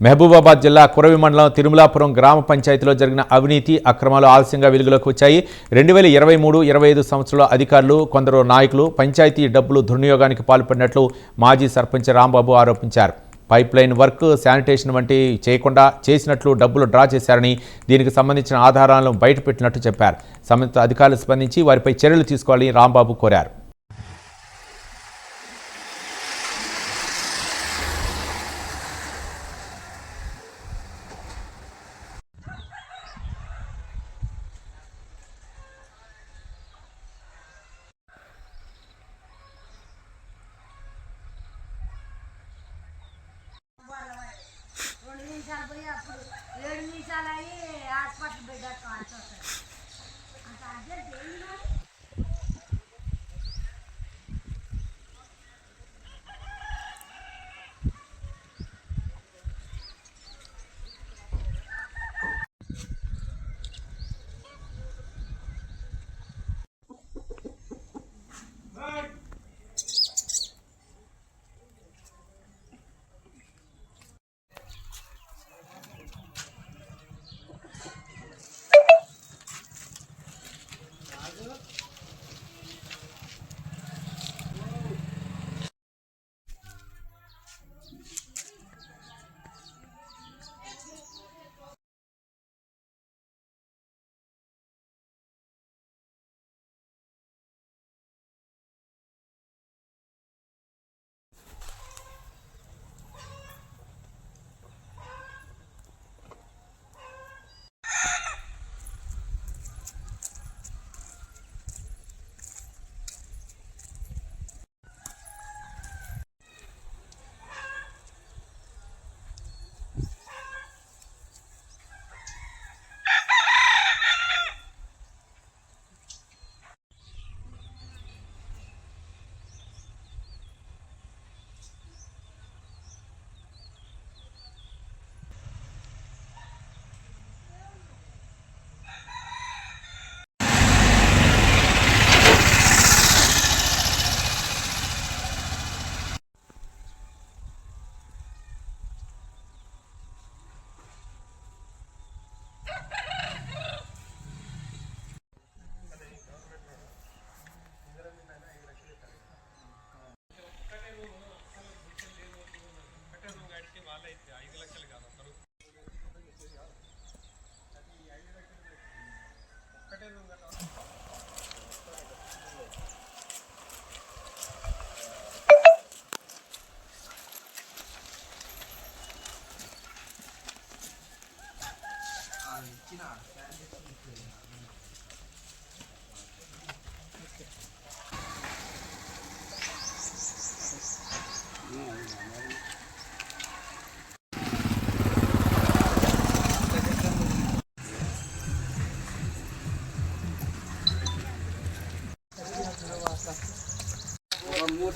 మహబూబాబాద్ జిల్లా కురవి మండలం తిరుమలాపురం గ్రామ పంచాయతీలో జరిగిన అవినీతి అక్రమాలు ఆలస్యంగా వెలుగులోకి వచ్చాయి. 2023-25 సంవత్సరంలో అధికారులు, కొందరు నాయకులు పంచాయతీ డబ్బులు దుర్వినియోగానికి పాల్పడినట్లు మాజీ సర్పంచ్ రాంబాబు ఆరోపించారు. పైప్లైన్ వర్క్, శానిటేషన్ వంటి చేయకుండా చేసినట్లు డబ్బులు డ్రా చేశారని, దీనికి సంబంధించిన ఆధారాలను బయటపెట్టినట్టు చెప్పారు. సంబంధిత అధికారులు స్పందించి వారిపై చర్యలు తీసుకోవాలని రాంబాబు కోరారు. హాస్పిటల్ బెడ్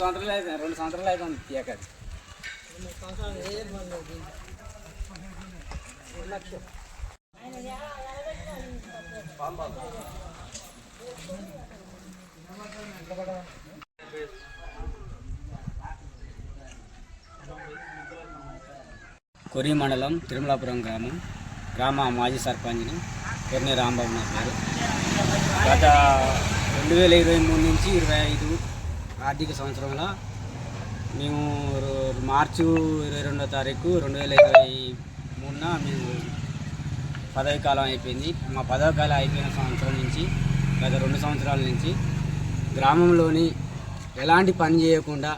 సంవత్సరాలు అయితే 2 సంవత్సరాలు అయితే ఉంది తీయకది 3 సంవత్సరాలు ఏ బండి 1 లక్షం కొరి మండలం తిరుమలాపురం గ్రామ మాజీ సర్పంచ్ని కొర్ని రాంబాబు నా పేరు. గత 2023 నుంచి 25 ఆర్థిక సంవత్సరంలో మేము మార్చి 22వ తారీఖు 2023న మేము పదవి కాలం అయిపోయింది. మా పదవి కాలం అయిపోయిన సంవత్సరం నుంచి గత 2 సంవత్సరాల నుంచి గ్రామంలోని ఎలాంటి పని చేయకుండా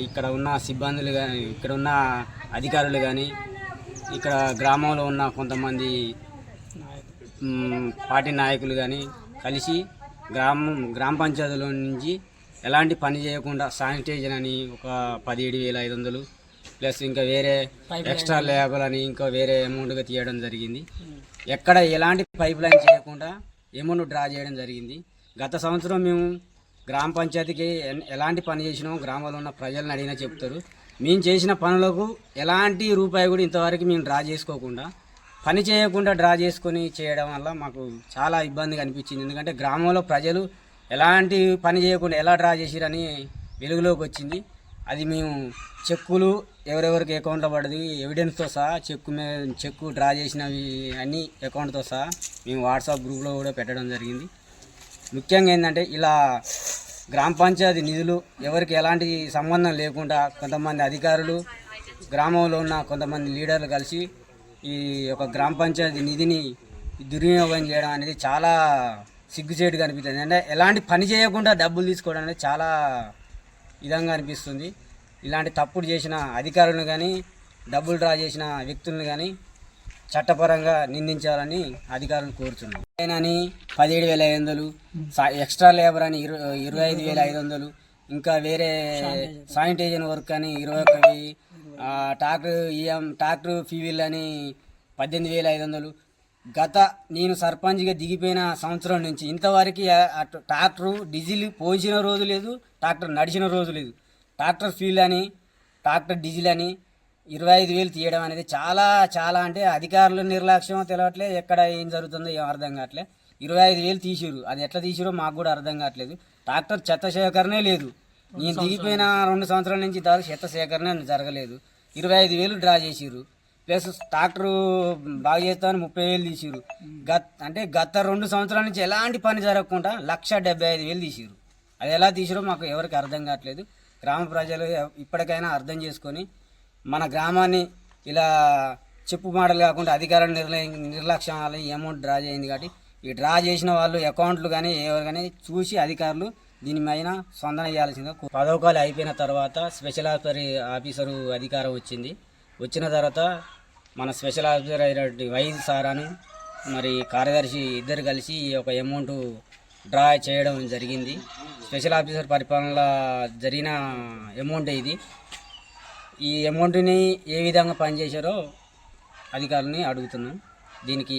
ఇక్కడ ఉన్న సిబ్బందులు కానీ, ఇక్కడ ఉన్న అధికారులు కానీ, ఇక్కడ గ్రామంలో ఉన్న కొంతమంది పార్టీ నాయకులు కానీ కలిసి గ్రామ పంచాయతీలో నుంచి ఎలాంటి పని చేయకుండా శానిటైజర్ అని ఒక 17,500 ప్లస్ ఇంకా వేరే ఎక్స్ట్రా లేబర్ అని ఇంకా వేరే అమౌంట్గా తీయడం జరిగింది. ఎక్కడ ఎలాంటి పైప్ లైన్ చేయకుండా అమౌంట్ డ్రా చేయడం జరిగింది. గత సంవత్సరం మేము గ్రామ పంచాయతీకి ఎలాంటి పని చేసినామో గ్రామంలో ఉన్న ప్రజలను అడిగినా చెప్తారు. మేము చేసిన పనులకు ఎలాంటి రూపాయి కూడా ఇంతవరకు మేము డ్రా చేసుకోకుండా పని చేయకుండా డ్రా చేసుకొని చేయడం వల్ల మాకు చాలా ఇబ్బందిగా అనిపించింది. ఎందుకంటే గ్రామంలో ప్రజలు ఎలాంటి పని చేయకుండా ఎలా డ్రా చేసిరని వెలుగులోకి వచ్చింది. అది మేము చెక్కులు ఎవరెవరికి అకౌంట్లో పడది ఎవిడెన్స్తో సహా చెక్కు డ్రా చేసినవి అన్ని అకౌంట్తో సహా మేము వాట్సాప్ గ్రూప్లో కూడా పెట్టడం జరిగింది. ముఖ్యంగా ఏంటంటే ఇలా గ్రామ పంచాయతీ నిధులు ఎవరికి ఎలాంటి సంబంధం లేకుండా కొంతమంది అధికారులు గ్రామంలో ఉన్న కొంతమంది లీడర్లు కలిసి ఈ యొక్క గ్రామ పంచాయతీ నిధిని దుర్వినియోగం చేయడం అనేది చాలా సిగ్గుచేటుగా అనిపిస్తుంది. అంటే ఎలాంటి పని చేయకుండా డబ్బులు తీసుకోవడం అనేది చాలా విధంగా అనిపిస్తుంది. ఇలాంటి తప్పుడు చేసిన అధికారులను కానీ డబ్బులు డ్రా చేసిన వ్యక్తులను కానీ చట్టపరంగా నిందించాలని అధికారులు కోరుతున్నాం. అని 17,500, ఎక్స్ట్రా లేబర్ అని 25,500, ఇంకా వేరే శానిటైజర్ వర్క్ అని 21,000, ట్రాక్టర్ ఫీవీల్ అని 18,500. నేను సర్పంచ్గా దిగిపోయిన సంవత్సరం నుంచి ఇంతవరకు ట్రాక్టర్ డీజిల్ పోసిన రోజు లేదు, ట్రాక్టర్ నడిచిన రోజు లేదు. ట్రాక్టర్ ఫ్యూల్ అని ట్రాక్టర్ డీజిల్ అని 25,000 తీయడం అనేది చాలా చాలా అంటే అధికారుల నిర్లక్ష్యం తెలవట్లేదు. ఎక్కడ ఏం జరుగుతుందో ఏం అర్థం కావట్లే. 25,000 తీసిరు, అది ఎట్లా తీసిరో మాకు కూడా అర్థం కావట్లేదు. ట్రాక్టర్ చెత్త సేకరణే లేదు. నేను దిగిపోయిన 2 సంవత్సరాల నుంచి దాకా చెత్త సేకరణ జరగలేదు. 25,000 డ్రా చేసిరు. ప్లస్ ట్రాక్టరు బాగా చేస్తామని 30,000 తీసిరు. గత 2 సంవత్సరాల నుంచి ఎలాంటి పని జరగకుండా 1,75,000 తీసిరు. అది ఎలా తీసిరో మాకు ఎవరికి అర్థం కావట్లేదు. గ్రామ ప్రజలు ఇప్పటికైనా అర్థం చేసుకొని మన గ్రామాన్ని ఇలా చెప్పు మాటలు కాకుండా అధికారుల నిర్లక్ష్యం వల్ల ఈ అమౌంట్ డ్రా చేయింది. కాబట్టి ఈ డ్రా చేసిన వాళ్ళు అకౌంట్లు కానీ ఎవరు కానీ చూసి అధికారులు దీనిపైన స్పందన చేయాల్సిందిగా. పదవకాలు అయిపోయిన తర్వాత స్పెషల్ ఆఫీసరు అధికారం వచ్చిన తర్వాత మన స్పెషల్ ఆఫీసర్ అయినటువంటి వైద్య సారాను మరి కార్యదర్శి ఇద్దరు కలిసి ఒక అమౌంట్ డ్రా చేయడం జరిగింది. స్పెషల్ ఆఫీసర్ పరిపాలనలో జరిగిన అమౌంట్ ఇది. ఈ అమౌంట్ని ఏ విధంగా పనిచేశారో అధికారులని అడుగుతున్నాం. దీనికి